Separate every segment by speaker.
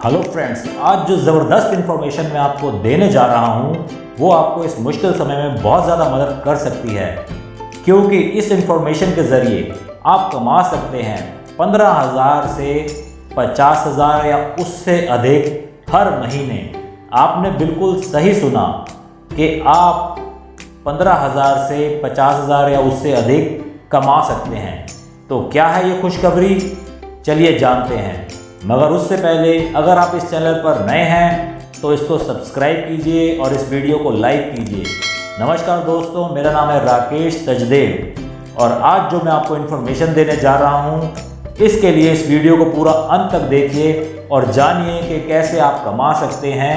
Speaker 1: Hello friends, आज जो ज़बरदस्त इन्फॉर्मेशन मैं आपको देने जा रहा हूँ वो आपको इस मुश्किल समय में बहुत ज़्यादा मदद कर सकती है, क्योंकि इस इन्फॉर्मेशन के ज़रिए आप कमा सकते हैं 15,000 से 50,000 या उससे अधिक हर महीने। आपने बिल्कुल सही सुना कि आप 15,000 से 50,000 या उससे अधिक कमा सकते हैं। तो क्या है ये खुशखबरी, चलिए जानते हैं। मगर उससे पहले अगर आप इस चैनल पर नए हैं तो इसको सब्सक्राइब कीजिए और इस वीडियो को लाइक कीजिए। नमस्कार दोस्तों, मेरा नाम है राकेश तजदेव और आज जो मैं आपको इन्फॉर्मेशन देने जा रहा हूँ इसके लिए इस वीडियो को पूरा अंत तक देखिए और जानिए कि कैसे आप कमा सकते हैं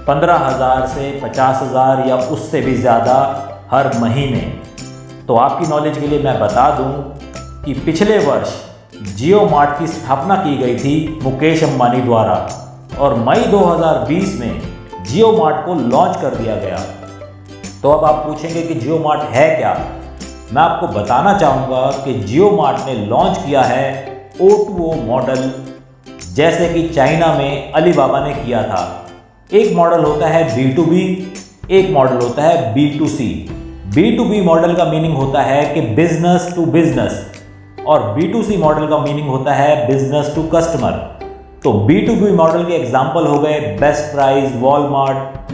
Speaker 1: 15,000 से 50,000 या उससे भी ज़्यादा हर महीने। तो आपकी नॉलेज के लिए मैं बता दूं कि पिछले वर्ष जियो मार्ट की स्थापना की गई थी मुकेश अंबानी द्वारा और मई 2020 में जियो मार्ट को लॉन्च कर दिया गया। तो अब आप पूछेंगे कि जियो मार्ट है क्या। मैं आपको बताना चाहूँगा कि जियो मार्ट ने लॉन्च किया है O2O मॉडल, जैसे कि चाइना में अलीबाबा ने किया था। एक मॉडल होता है B2B, एक मॉडल होता है B2C। B2B मॉडल का मीनिंग होता है कि बिजनेस टू बिजनेस और B2C मॉडल का मीनिंग होता है बिजनेस टू कस्टमर। तो B2B मॉडल के एग्जाम्पल हो गए बेस्ट प्राइस, वॉलमार्ट,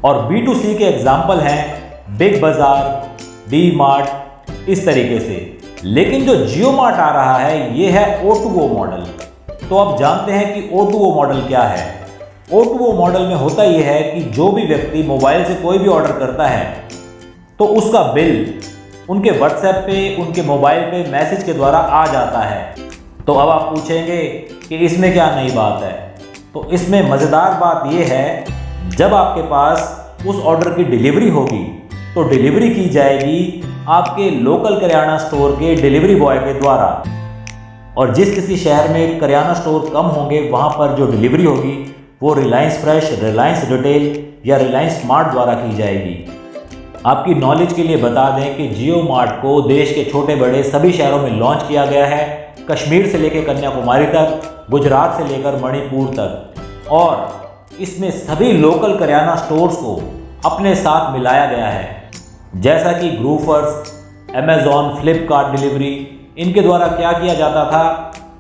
Speaker 1: और B2C के एग्जाम्पल हैं बिग बाजार, डी मार्ट, इस तरीके से। लेकिन जो जियो मार्ट आ रहा है ये है O2O मॉडल। तो अब जानते हैं कि O2O मॉडल क्या है। O2O मॉडल में होता यह है कि जो भी व्यक्ति मोबाइल से कोई भी ऑर्डर करता है तो उसका बिल उनके व्हाट्सएप पे, उनके मोबाइल पे मैसेज के द्वारा आ जाता है। तो अब आप पूछेंगे कि इसमें क्या नई बात है। तो इसमें मज़ेदार बात यह है, जब आपके पास उस ऑर्डर की डिलीवरी होगी तो डिलीवरी की जाएगी आपके लोकल करियाना स्टोर के डिलीवरी बॉय के द्वारा, और जिस किसी शहर में करियाना स्टोर कम होंगे वहाँ पर जो डिलीवरी होगी वो रिलायंस फ्रेश, रिलायंस रिटेल या रिलायंस स्मार्ट द्वारा की जाएगी। आपकी नॉलेज के लिए बता दें कि जियो मार्ट को देश के छोटे बड़े सभी शहरों में लॉन्च किया गया है, कश्मीर से लेकर कन्याकुमारी तक, गुजरात से लेकर मणिपुर तक, और इसमें सभी लोकल करियाना स्टोर्स को अपने साथ मिलाया गया है। जैसा कि ग्रूफर्स, अमेज़ॉन, फ्लिपकार्ट डिलीवरी, इनके द्वारा क्या किया जाता था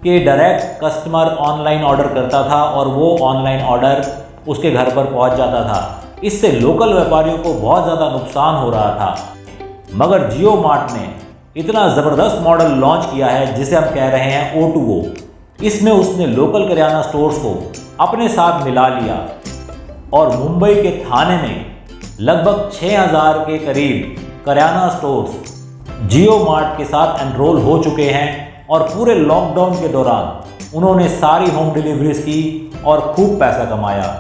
Speaker 1: कि डायरेक्ट कस्टमर ऑनलाइन ऑर्डर करता था और वो ऑनलाइन ऑर्डर उसके घर पर पहुंच जाता था। इससे लोकल व्यापारियों को बहुत ज़्यादा नुकसान हो रहा था। मगर जियो मार्ट ने इतना ज़बरदस्त मॉडल लॉन्च किया है जिसे हम कह रहे हैं O2O। इसमें उसने लोकल करियाना स्टोर्स को अपने साथ मिला लिया और मुंबई के थाने में लगभग 6,000 के करीब करियाना स्टोर्स जियो मार्ट के साथ एनरोल हो चुके हैं और पूरे लॉकडाउन के दौरान उन्होंने सारी होम डिलीवरीज की और खूब पैसा कमाया।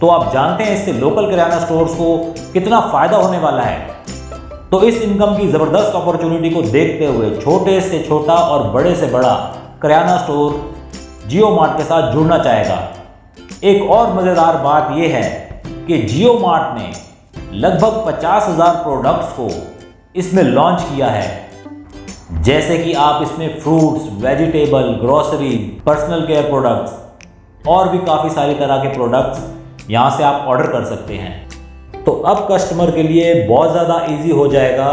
Speaker 1: तो आप जानते हैं इससे लोकल किराना स्टोर्स को कितना फ़ायदा होने वाला है। तो इस इनकम की ज़बरदस्त अपॉर्चुनिटी को देखते हुए छोटे से छोटा और बड़े से बड़ा किराना स्टोर जियो मार्ट के साथ जुड़ना चाहेगा। एक और मज़ेदार बात यह है कि जियो मार्ट ने लगभग 50,000 प्रोडक्ट्स को इसमें लॉन्च किया है, जैसे कि आप इसमें fruits, vegetable, grocery, personal care products और भी काफ़ी सारी तरह के प्रोडक्ट्स यहाँ से आप ऑर्डर कर सकते हैं। तो अब कस्टमर के लिए बहुत ज़्यादा इजी हो जाएगा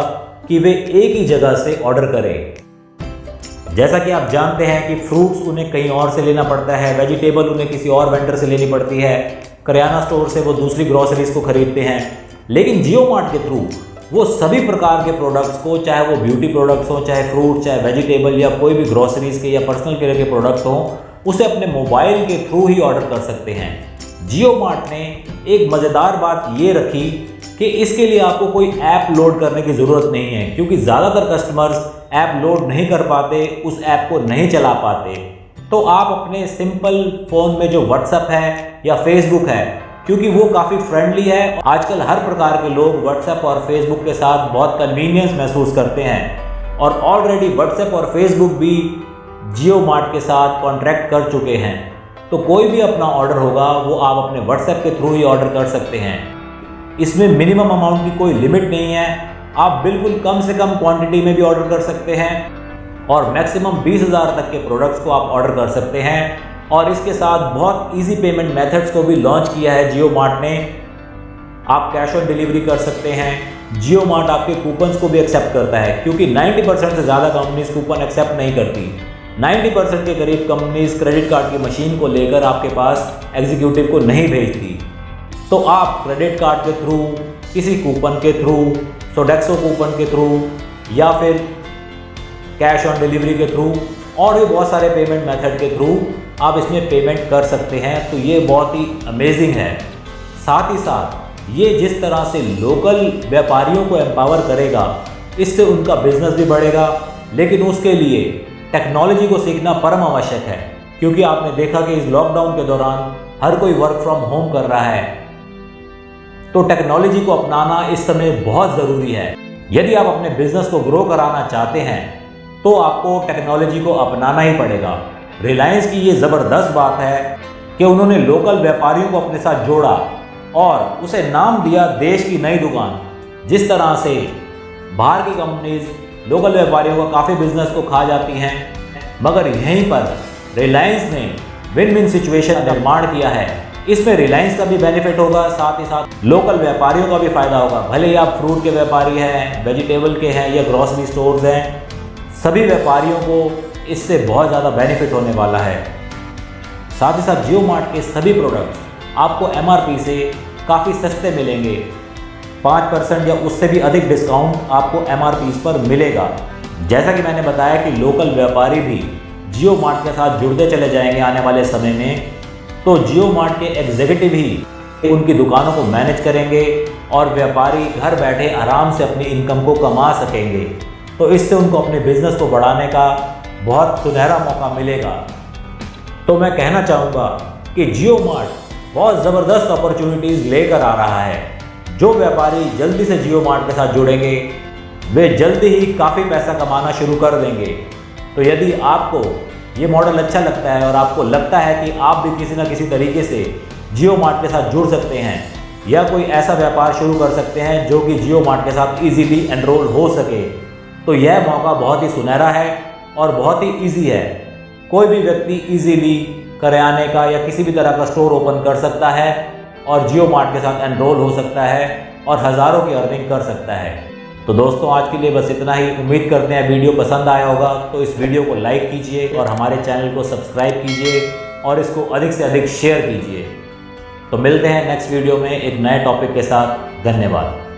Speaker 1: कि वे एक ही जगह से ऑर्डर करें। जैसा कि आप जानते हैं कि फ्रूट्स उन्हें कहीं और से लेना पड़ता है, वेजिटेबल उन्हें किसी और वेंडर से लेनी पड़ती है, करियाना स्टोर से वो दूसरी ग्रोसरीज को खरीदते हैं। लेकिन जियो मार्ट के थ्रू वो सभी प्रकार के प्रोडक्ट्स को, चाहे वो ब्यूटी प्रोडक्ट्स हो, चाहे फ्रूट, चाहे वेजिटेबल या कोई भी ग्रोसरीज के या पर्सनल केयर के प्रोडक्ट्स हों, उसे अपने मोबाइल के थ्रू ही ऑर्डर कर सकते हैं। जियो मार्ट ने एक मज़ेदार बात ये रखी कि इसके लिए आपको कोई ऐप लोड करने की ज़रूरत नहीं है, क्योंकि ज़्यादातर कस्टमर्स ऐप लोड नहीं कर पाते, उस ऐप को नहीं चला पाते। तो आप अपने सिंपल फ़ोन में जो व्हाट्सएप है या फेसबुक है, क्योंकि वो काफ़ी फ्रेंडली है, आजकल हर प्रकार के लोग व्हाट्सएप और फेसबुक के साथ बहुत कन्वीनियंस महसूस करते हैं और ऑलरेडी व्हाट्सएप और फेसबुक भी जियो मार्ट के साथ कॉन्ट्रैक्ट कर चुके हैं। तो कोई भी अपना ऑर्डर होगा वो आप अपने व्हाट्सएप के थ्रू ही ऑर्डर कर सकते हैं। इसमें मिनिमम अमाउंट की कोई लिमिट नहीं है, आप बिल्कुल कम से कम क्वांटिटी में भी ऑर्डर कर सकते हैं और मैक्सिमम 20,000 तक के प्रोडक्ट्स को आप ऑर्डर कर सकते हैं और इसके साथ बहुत इजी पेमेंट मेथड्स को भी लॉन्च किया है जियो मार्ट ने। आप कैश ऑन डिलीवरी कर सकते हैं। जियो मार्ट आपके कूपन्स को भी एक्सेप्ट करता है, क्योंकि 90% से ज़्यादा कंपनीज कूपन एक्सेप्ट नहीं करती। 90% के करीब कंपनीज क्रेडिट कार्ड की मशीन को लेकर आपके पास एग्जीक्यूटिव को नहीं भेजती। तो आप क्रेडिट कार्ड के थ्रू, किसी कूपन के थ्रू, सोडेक्सो कूपन के थ्रू या फिर कैश ऑन डिलीवरी के थ्रू और भी बहुत सारे पेमेंट मेथड के थ्रू आप इसमें पेमेंट कर सकते हैं। तो ये बहुत ही अमेजिंग है। साथ ही साथ ये जिस तरह से लोकल व्यापारियों को एम्पावर करेगा, इससे उनका बिजनेस भी बढ़ेगा। लेकिन उसके लिए टेक्नोलॉजी को सीखना परम आवश्यक है, क्योंकि आपने देखा कि इस लॉकडाउन के दौरान हर कोई वर्क फ्रॉम होम कर रहा है। तो टेक्नोलॉजी को अपनाना इस समय बहुत ज़रूरी है। यदि आप अपने बिजनेस को ग्रो कराना चाहते हैं तो आपको टेक्नोलॉजी को अपनाना ही पड़ेगा। रिलायंस की ये ज़बरदस्त बात है कि उन्होंने लोकल व्यापारियों को अपने साथ जोड़ा और उसे नाम दिया देश की नई दुकान। जिस तरह से बाहर की कंपनीज लोकल व्यापारियों का काफ़ी बिजनेस को खा जाती हैं, मगर यहीं पर रिलायंस ने विन विन सिचुएशन निर्माण किया है। इसमें रिलायंस का भी बेनिफिट होगा, साथ ही साथ लोकल व्यापारियों का भी फायदा होगा। भले ही आप फ्रूट के व्यापारी हैं, वेजिटेबल के हैं या ग्रॉसरी स्टोर्स हैं, सभी व्यापारियों को इससे बहुत ज़्यादा बेनिफिट होने वाला है। साथ ही साथ जियो मार्ट के सभी प्रोडक्ट्स आपको MRP से काफ़ी सस्ते मिलेंगे। 5% या उससे भी अधिक डिस्काउंट आपको MRP पर मिलेगा। जैसा कि मैंने बताया कि लोकल व्यापारी भी जियो मार्ट के साथ जुड़ते चले जाएंगे आने वाले समय में, तो जियो मार्ट के एग्जीक्यूटिव ही उनकी दुकानों को मैनेज करेंगे और व्यापारी घर बैठे आराम से अपनी इनकम को कमा सकेंगे। तो इससे उनको अपने बिजनेस को बढ़ाने का बहुत सुनहरा मौका मिलेगा। तो मैं कहना चाहूँगा कि जियो मार्ट बहुत ज़बरदस्त अपॉर्चुनिटीज़ लेकर आ रहा है। जो व्यापारी जल्दी से जियो मार्ट के साथ जुड़ेंगे वे जल्दी ही काफ़ी पैसा कमाना शुरू कर देंगे। तो यदि आपको ये मॉडल अच्छा लगता है और आपको लगता है कि आप भी किसी न किसी तरीके से जियो मार्ट के साथ जुड़ सकते हैं या कोई ऐसा व्यापार शुरू कर सकते हैं जो कि जियो मार्ट के साथ इजीली एनरोल हो सके, तो यह मौका बहुत ही सुनहरा है और बहुत ही इजी है। कोई भी व्यक्ति इजीली करियाने का या किसी भी तरह का स्टोर ओपन कर सकता है और जियो मार्ट के साथ एनरोल हो सकता है और हज़ारों की अर्निंग कर सकता है। तो दोस्तों आज के लिए बस इतना ही। उम्मीद करते हैं वीडियो पसंद आया होगा, तो इस वीडियो को लाइक कीजिए और हमारे चैनल को सब्सक्राइब कीजिए और इसको अधिक से अधिक शेयर कीजिए। तो मिलते हैं नेक्स्ट वीडियो में एक नए टॉपिक के साथ। धन्यवाद।